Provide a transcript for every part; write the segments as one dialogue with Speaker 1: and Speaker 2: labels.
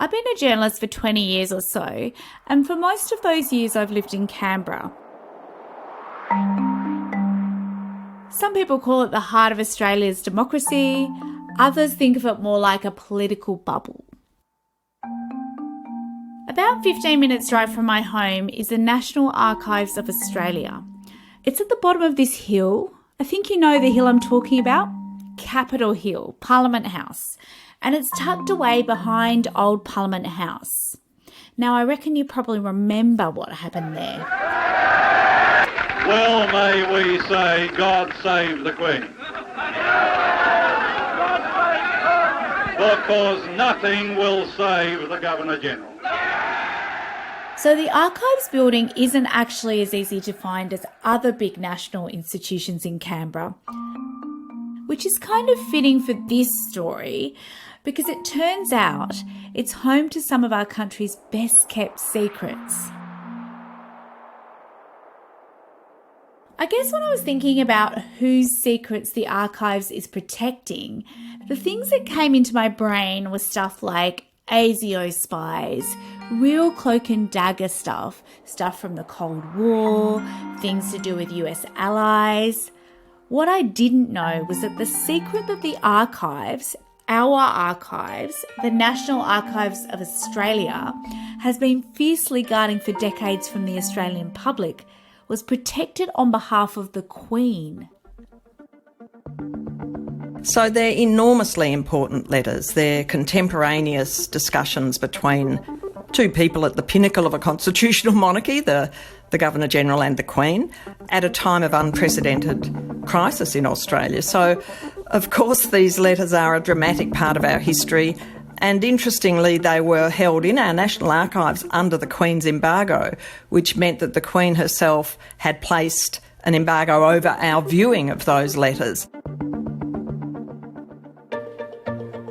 Speaker 1: I've been a journalist for 20 years or so, and for most of those years I've lived in Canberra. Some people call it the heart of Australia's democracy, others think of it more like a political bubble. About 15 minutes drive from my home is the National Archives of Australia. It's at the bottom of this hill. I think you know the hill I'm talking about. Capitol Hill, Parliament House. And it's tucked away behind old Parliament House. Now, I reckon you probably remember what happened there.
Speaker 2: Well, may we say, God save the Queen. Because nothing will save the Governor-General.
Speaker 1: So the Archives building isn't actually as easy to find as other big national institutions in Canberra, which is kind of fitting for this story because it turns out it's home to some of our country's best kept secrets. I guess when I was thinking about whose secrets the Archives is protecting, the things that came into my brain was stuff like ASIO spies, real cloak and dagger stuff from the Cold War, things to do with US allies. What I didn't know was that the secret that the Archives, our archives, the National Archives of Australia, has been fiercely guarding for decades from the Australian public was protected on behalf of the Queen.
Speaker 3: So they're enormously important letters. They're contemporaneous discussions between two people at the pinnacle of a constitutional monarchy, the Governor-General and the Queen, at a time of unprecedented crisis in Australia. So, of course, these letters are a dramatic part of our history, and interestingly, they were held in our National Archives under the Queen's embargo, which meant that the Queen herself had placed an embargo over our viewing of those letters.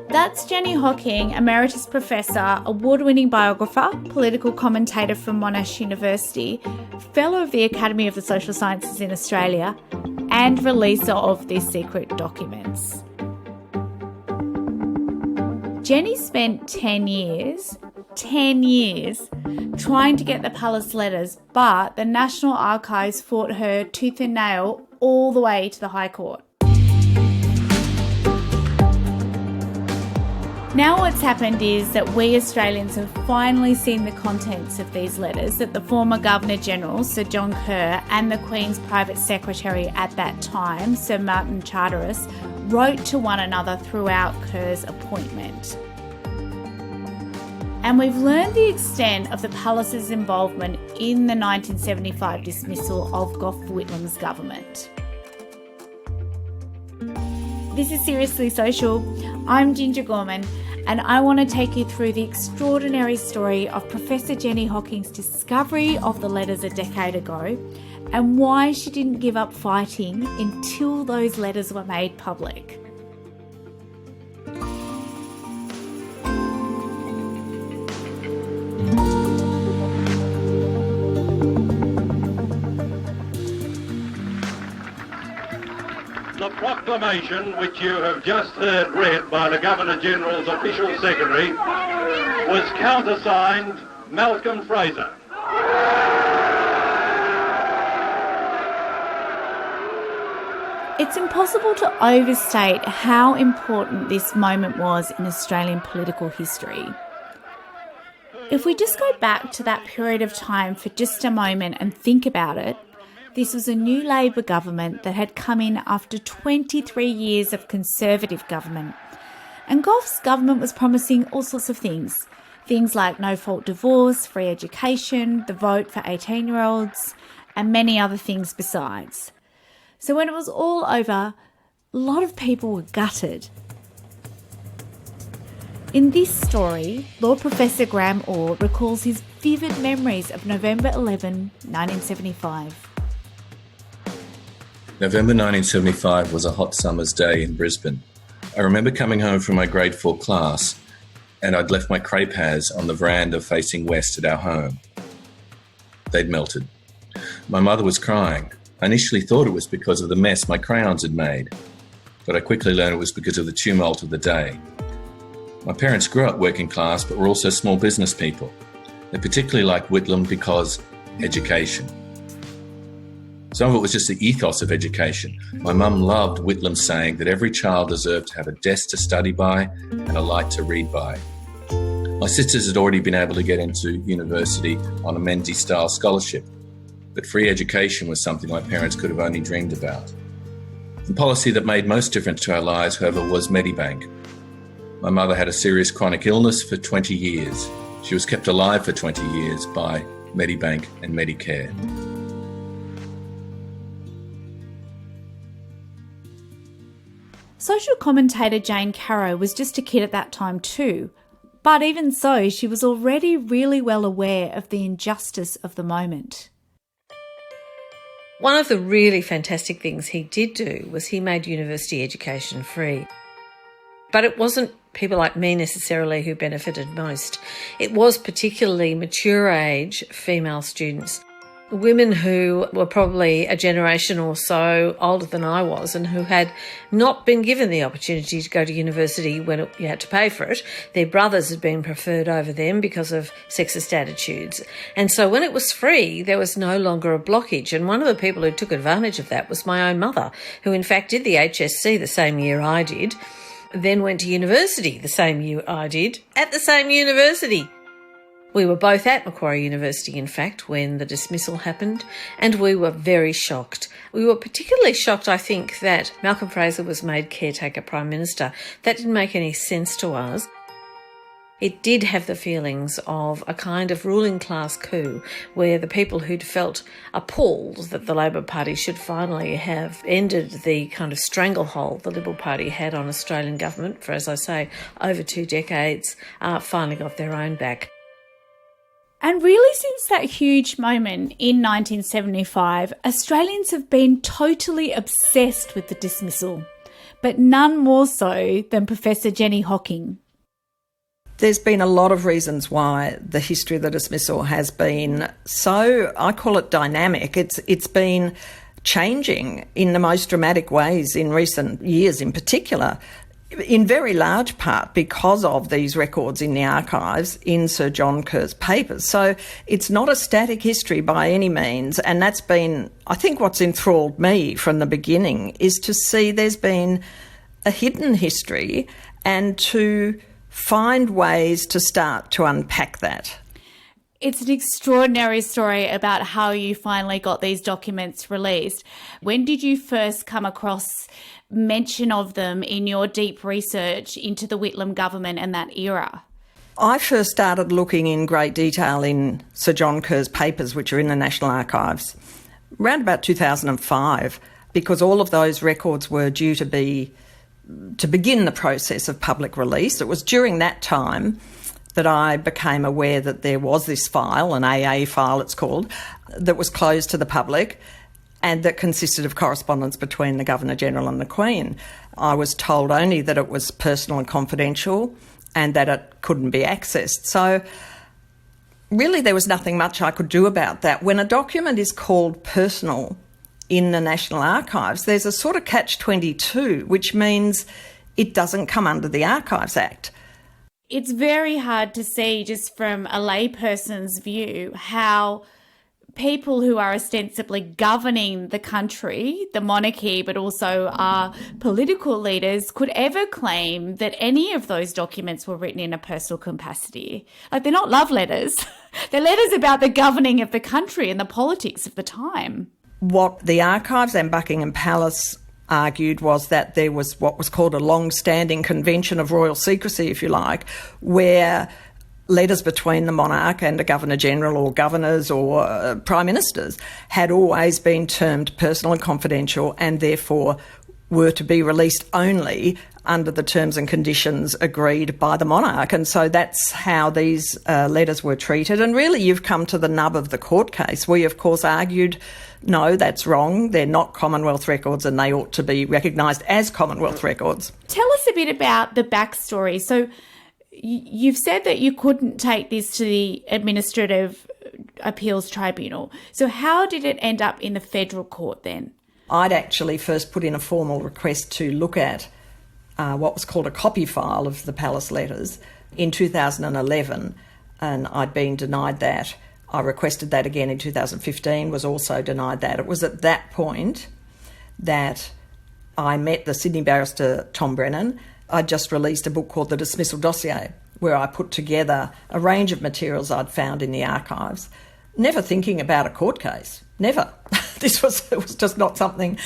Speaker 1: That's Jenny Hocking, Emeritus Professor, award-winning biographer, political commentator from Monash University, Fellow of the Academy of the Social Sciences in Australia, and releaser of these secret documents. Jenny spent 10 years trying to get the palace letters, but the National Archives fought her tooth and nail all the way to the High Court. Now what's happened is that we Australians have finally seen the contents of these letters that the former Governor-General, Sir John Kerr, and the Queen's private secretary at that time, Sir Martin Charteris, wrote to one another throughout Kerr's appointment. And we've learned the extent of the palace's involvement in the 1975 dismissal of Gough Whitlam's government. This is Seriously Social. I'm Ginger Gorman, and I want to take you through the extraordinary story of Professor Jenny Hocking's discovery of the letters a decade ago and why she didn't give up fighting until those letters were made public.
Speaker 2: The proclamation, which you have just heard read by the Governor-General's official secretary, was countersigned Malcolm Fraser.
Speaker 1: It's impossible to overstate how important this moment was in Australian political history. If we just go back to that period of time for just a moment and think about it, this was a new Labor government that had come in after 23 years of Conservative government. And Gough's government was promising all sorts of things. Things like no-fault divorce, free education, the vote for 18-year-olds, and many other things besides. So when it was all over, a lot of people were gutted. In this story, Law Professor Graham Orr recalls his vivid memories of November 11, 1975.
Speaker 4: November 1975 was a hot summer's day in Brisbane. I remember coming home from my grade 4 class and I'd left my crepe hats on the veranda facing west at our home. They'd melted. My mother was crying. I initially thought it was because of the mess my crayons had made, but I quickly learned it was because of the tumult of the day. My parents grew up working class, but were also small business people. They particularly liked Whitlam because education. Some of it was just the ethos of education. My mum loved Whitlam saying that every child deserved to have a desk to study by and a light to read by. My sisters had already been able to get into university on a Menzies-style scholarship, but free education was something my parents could have only dreamed about. The policy that made most difference to our lives, however, was Medibank. My mother had a serious chronic illness for 20 years. She was kept alive for 20 years by Medibank and Medicare.
Speaker 1: Social commentator Jane Caro was just a kid at that time too, but even so, she was already really well aware of the injustice of the moment.
Speaker 5: One of the really fantastic things he did do was he made university education free. But it wasn't people like me necessarily who benefited most. It was particularly mature age female students, women who were probably a generation or so older than I was and who had not been given the opportunity to go to university when you had to pay for it. Their brothers had been preferred over them because of sexist attitudes. And so when it was free, there was no longer a blockage. And one of the people who took advantage of that was my own mother, who in fact did the HSC the same year I did, then went to university the same year I did, at the same university. We were both at Macquarie University, in fact, when the dismissal happened, and we were very shocked. We were particularly shocked, I think, that Malcolm Fraser was made caretaker Prime Minister. That didn't make any sense to us. It did have the feelings of a kind of ruling class coup where the people who'd felt appalled that the Labor Party should finally have ended the kind of stranglehold the Liberal Party had on Australian government for, as I say, over 2 decades, finally got their own back.
Speaker 1: And really, since that huge moment in 1975, Australians have been totally obsessed with the dismissal, but none more so than Professor Jenny Hocking.
Speaker 3: There's been a lot of reasons why the history of the dismissal has been so, I call it dynamic. It's been changing in the most dramatic ways in recent years in particular, in very large part because of these records in the archives in Sir John Kerr's papers. So it's not a static history by any means, and that's been, I think what's enthralled me from the beginning is to see there's been a hidden history and to find ways to start to unpack that.
Speaker 1: It's an extraordinary story about how you finally got these documents released. When did you first come across mention of them in your deep research into the Whitlam government and that era?
Speaker 3: I first started looking in great detail in Sir John Kerr's papers, which are in the National Archives, around about 2005, because all of those records were due to begin the process of public release. It was during that time that I became aware that there was this file, an AA file it's called, that was closed to the public and that consisted of correspondence between the Governor-General and the Queen. I was told only that it was personal and confidential and that it couldn't be accessed. So really there was nothing much I could do about that. When a document is called personal in the National Archives, there's a sort of catch-22, which means it doesn't come under the Archives Act.
Speaker 1: It's very hard to see, just from a layperson's view, how people who are ostensibly governing the country, the monarchy, but also are political leaders, could ever claim that any of those documents were written in a personal capacity. Like, they're not love letters. They're letters about the governing of the country and the politics of the time.
Speaker 3: What the Archives and Buckingham Palace argued was that there was what was called a long-standing convention of royal secrecy, if you like, where letters between the monarch and a Governor-General or governors or prime ministers had always been termed personal and confidential and therefore were to be released only under the terms and conditions agreed by the monarch. And so that's how these letters were treated. And really you've come to the nub of the court case. We, of course, argued, no, that's wrong. They're not Commonwealth records and they ought to be recognised as Commonwealth records.
Speaker 1: Tell us a bit about the backstory. So you've said that you couldn't take this to the Administrative Appeals Tribunal. So how did it end up in the federal court then?
Speaker 3: I'd actually first put in a formal request to look at what was called a copy file of the palace letters in 2011, and I'd been denied that. I requested that again in 2015, was also denied that. It was at that point that I met the Sydney barrister Tom Brennan. I'd just released a book called The Dismissal Dossier, where I put together a range of materials I'd found in the archives, never thinking about a court case, never. It was just not something,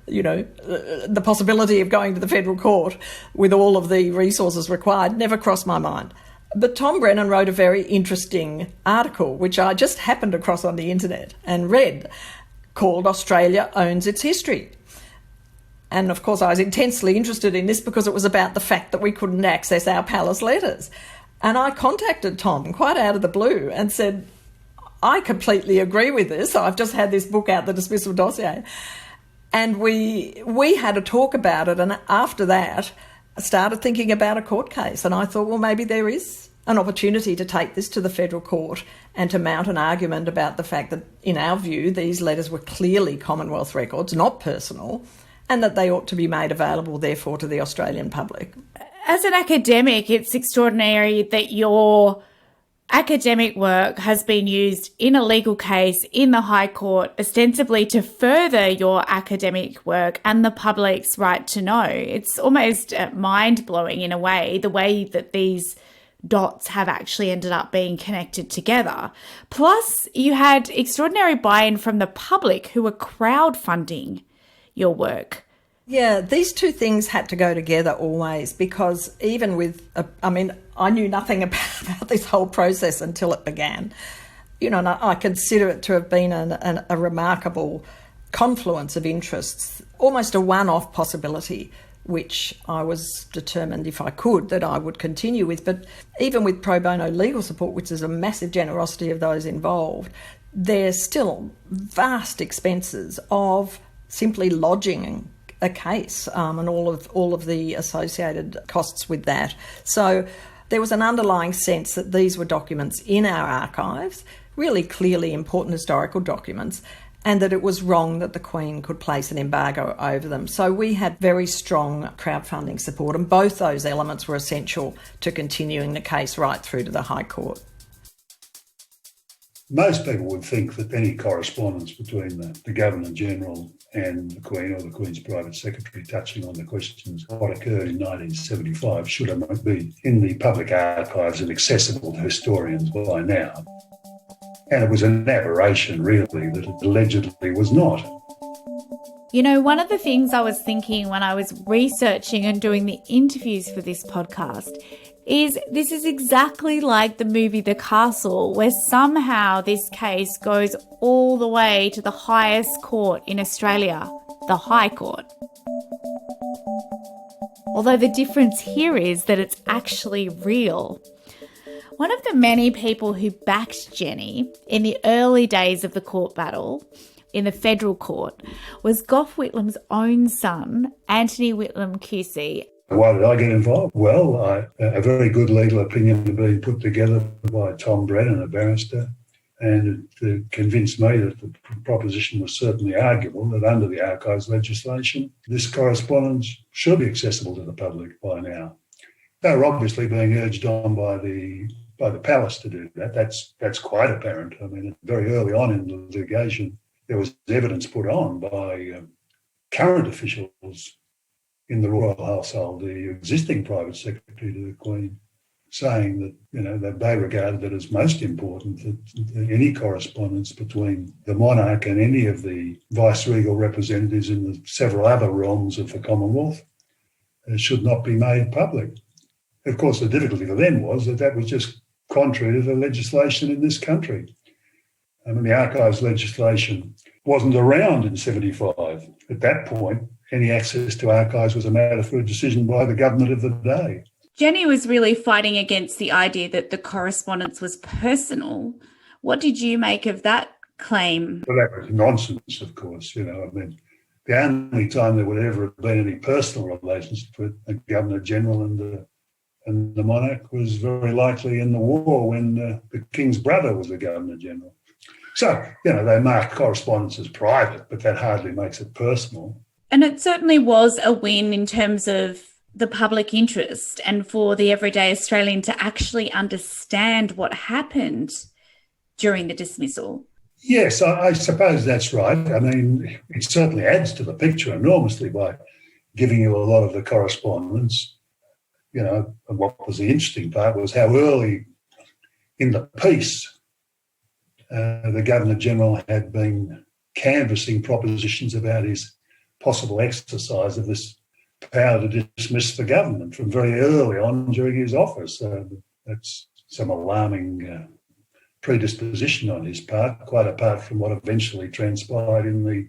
Speaker 3: the possibility of going to the federal court with all of the resources required never crossed my mind. But Tom Brennan wrote a very interesting article, which I just happened across on the internet and read, called Australia Owns Its History. And of course I was intensely interested in this because it was about the fact that we couldn't access our palace letters. And I contacted Tom quite out of the blue and said, I completely agree with this. I've just had this book out, The Dismissal Dossier. And we had a talk about it, and after that I started thinking about a court case, and I thought, well, maybe there is an opportunity to take this to the federal court and to mount an argument about the fact that, in our view, these letters were clearly Commonwealth records, not personal, and that they ought to be made available, therefore, to the Australian public.
Speaker 1: As an academic, it's extraordinary that your academic work has been used in a legal case in the High Court, ostensibly to further your academic work and the public's right to know. It's almost mind-blowing in a way, the way that these dots have actually ended up being connected together. Plus, you had extraordinary buy-in from the public who were crowdfunding your work.
Speaker 3: Yeah, these two things had to go together always, because even with, I knew nothing about this whole process until it began. And I consider it to have been a remarkable confluence of interests, almost a one-off possibility, which I was determined, if I could, that I would continue with. But even with pro bono legal support, which is a massive generosity of those involved, there's still vast expenses of simply lodging a case and all of the associated costs with that. So there was an underlying sense that these were documents in our archives, really clearly important historical documents, and that it was wrong that the Queen could place an embargo over them. So we had very strong crowdfunding support, and both those elements were essential to continuing the case right through to the High Court.
Speaker 6: Most people would think that any correspondence between the Governor-General and the Queen or the Queen's private secretary touching on the questions of what occurred in 1975 should have been in the public archives and accessible to historians by now. And it was an aberration, really, that it allegedly was not.
Speaker 1: One of the things I was thinking when I was researching and doing the interviews for this podcast is this is exactly like the movie The Castle, where somehow this case goes all the way to the highest court in Australia, the High Court. Although the difference here is that it's actually real. One of the many people who backed Jenny in the early days of the court battle in the federal court was Gough Whitlam's own son, AnthonyWhitlam QC.
Speaker 6: Why did I get involved? Well, a very good legal opinion had been put together by Tom Brennan, a barrister, and it convinced me that the proposition was certainly arguable, that under the archives legislation, this correspondence should be accessible to the public by now. They were obviously being urged on by the palace to do that. That's quite apparent. Very early on in the litigation, there was evidence put on by current officials in the royal household, the existing private secretary to the Queen, saying that that they regarded it as most important that any correspondence between the monarch and any of the viceregal representatives in the several other realms of the Commonwealth should not be made public. Of course, the difficulty for them was that was just contrary to the legislation in this country. The archives legislation wasn't around in 1975. At that point, any access to archives was a matter for a decision by the government of the day.
Speaker 1: Jenny was really fighting against the idea that the correspondence was personal. What did you make of that claim?
Speaker 6: Well, that was nonsense, of course. The only time there would ever have been any personal relationship with the Governor-General and the monarch was very likely in the war when the King's brother was the Governor-General. So, they marked correspondence as private, but that hardly makes it personal.
Speaker 1: And it certainly was a win in terms of the public interest and for the everyday Australian to actually understand what happened during the dismissal.
Speaker 6: Yes, I suppose that's right. I mean, it certainly adds to the picture enormously by giving you a lot of the correspondence. You know, and what was the interesting part was how early in the piece the Governor-General had been canvassing propositions about his possible exercise of this power to dismiss the government from very early on during his office. That's some alarming predisposition on his part, quite apart from what eventually transpired in the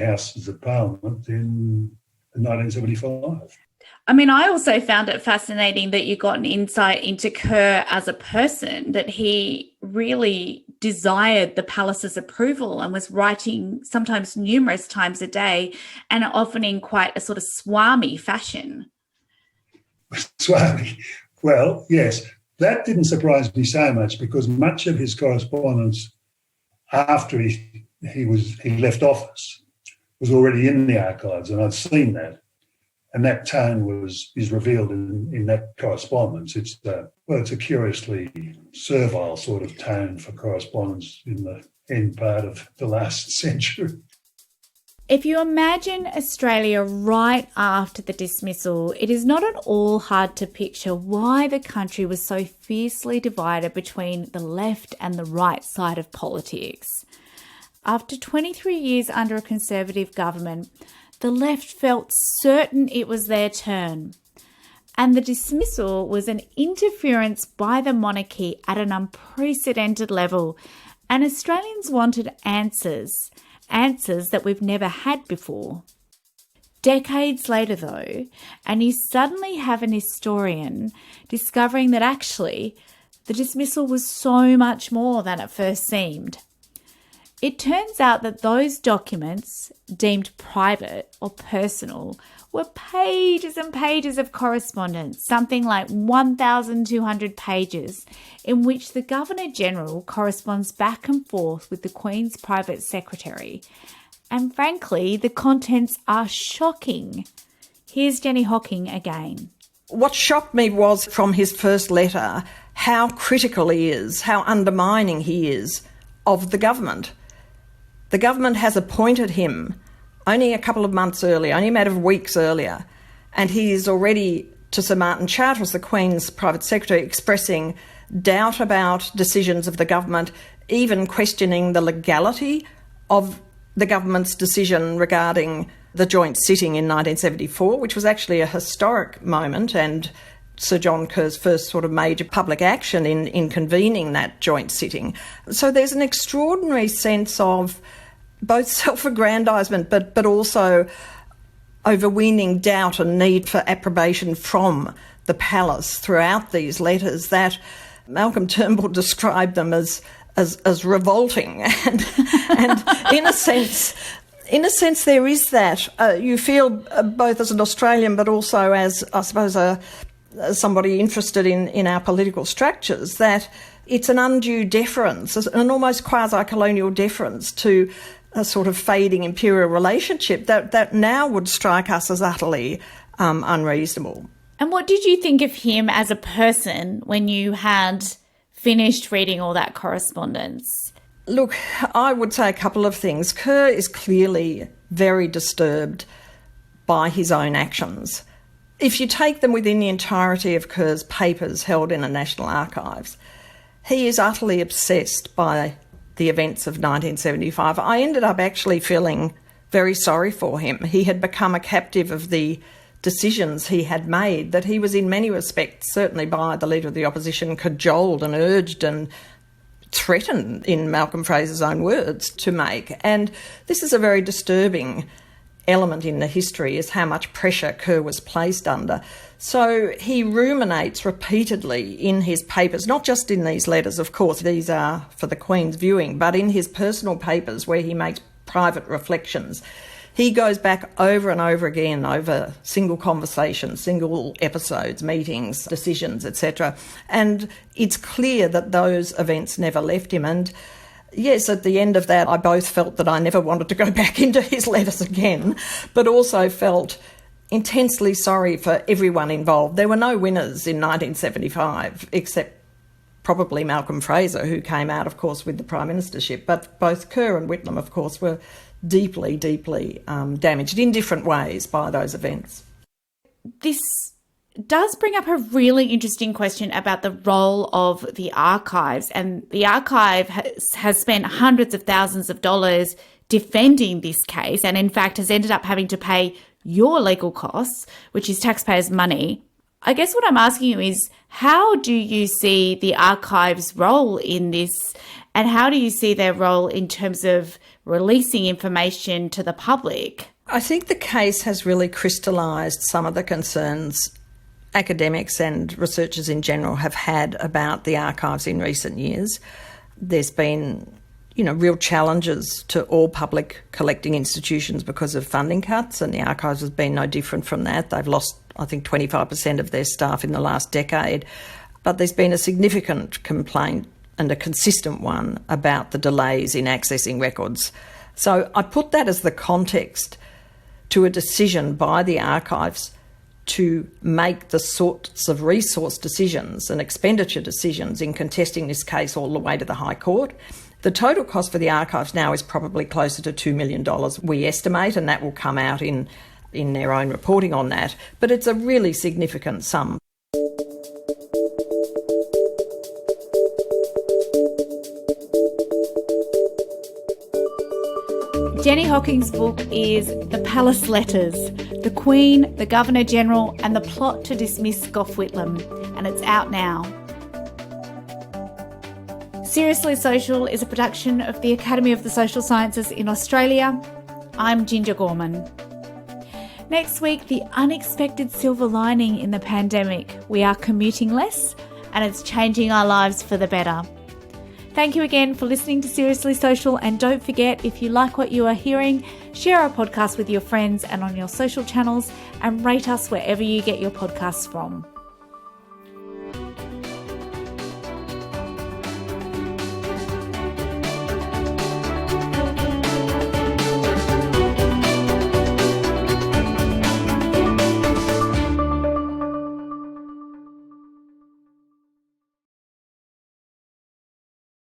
Speaker 6: Houses of Parliament in 1975.
Speaker 1: I mean, I also found it fascinating that you got an insight into Kerr as a person, that he really desired the palace's approval and was writing sometimes numerous times a day and often in quite a sort of swami fashion.
Speaker 6: Swami? Well, yes, that didn't surprise me so much because much of his correspondence after he left office was already in the archives, and I'd seen that. And that tone is revealed in that correspondence. It's a curiously servile sort of tone for correspondence in the end part of the last century.
Speaker 1: If you imagine Australia right after the dismissal, it is not at all hard to picture why the country was so fiercely divided between the left and the right side of politics. After 23 years under a Conservative government, the left felt certain it was their turn, and the dismissal was an interference by the monarchy at an unprecedented level, and Australians wanted answers that we've never had before. Decades later, though, and you suddenly have an historian discovering that actually the dismissal was so much more than it first seemed. It turns out that those documents, deemed private or personal, were pages and pages of correspondence, something like 1,200 pages, in which the Governor-General corresponds back and forth with the Queen's private secretary. And frankly, the contents are shocking. Here's Jenny Hocking again.
Speaker 3: What shocked me was, from his first letter, how critical he is, how undermining he is of the government. The government has appointed him only a couple of months earlier, only a matter of weeks earlier, and he is already, to Sir Martin Charteris, the Queen's private secretary, expressing doubt about decisions of the government, even questioning the legality of the government's decision regarding the joint sitting in 1974, which was actually a historic moment and Sir John Kerr's first sort of major public action in convening that joint sitting. So there's an extraordinary sense of both self-aggrandisement but also overweening doubt and need for approbation from the palace throughout these letters that Malcolm Turnbull described them as revolting. And in a sense there is that. You feel both as an Australian but also as, I suppose, somebody interested in our political structures, that it's an undue deference, an almost quasi-colonial deference to a sort of fading imperial relationship that now would strike us as utterly unreasonable.
Speaker 1: And what did you think of him as a person when you had finished reading all that correspondence?
Speaker 3: Look, I would say a couple of things. Kerr is clearly very disturbed by his own actions. If you take them within the entirety of Kerr's papers held in the National Archives, he is utterly obsessed by the events of 1975. I ended up actually feeling very sorry for him. He had become a captive of the decisions he had made, that he was in many respects, certainly by the Leader of the Opposition, cajoled and urged and threatened, in Malcolm Fraser's own words, to make. And this is a very disturbing element in the history, is how much pressure Kerr was placed under. So he ruminates repeatedly in his papers, not just in these letters, of course, these are for the Queen's viewing, but in his personal papers where he makes private reflections. He goes back over and over again over single conversations, single episodes, meetings, decisions, etc. And it's clear that those events never left him. And yes, at the end of that, I both felt that I never wanted to go back into his letters again, but also felt intensely sorry for everyone involved. There were no winners in 1975, except probably Malcolm Fraser, who came out, of course, with the Prime Ministership. But both Kerr and Whitlam, of course, were deeply, deeply damaged in different ways by those events.
Speaker 1: This does bring up a really interesting question about the role of the archives. And the archive has spent hundreds of thousands of dollars defending this case, and in fact has ended up having to pay your legal costs, which is taxpayers' money. I guess what I'm asking you is, how do you see the archives' role in this, and how do you see their role in terms of releasing information to the public?
Speaker 3: I think the case has really crystallised some of the concerns academics and researchers in general have had about the archives in recent years. There's been real challenges to all public collecting institutions because of funding cuts, and the archives has been no different from that. They've lost, I think, 25% of their staff in the last decade. But there's been a significant complaint, and a consistent one, about the delays in accessing records. So I put that as the context to a decision by the archives to make the sorts of resource decisions and expenditure decisions in contesting this case all the way to the High Court. The total cost for the archives now is probably closer to $2 million, we estimate, and that will come out in their own reporting on that. But it's a really significant sum.
Speaker 1: Jenny Hocking's book is The Palace Letters, The Queen, the Governor-General and the Plot to Dismiss Gough Whitlam, and it's out now. Seriously Social is a production of the Academy of the Social Sciences in Australia. I'm Ginger Gorman. Next week, the unexpected silver lining in the pandemic. We are commuting less, and it's changing our lives for the better. Thank you again for listening to Seriously Social, and don't forget, if you like what you are hearing, share our podcast with your friends and on your social channels, and rate us wherever you get your podcasts from.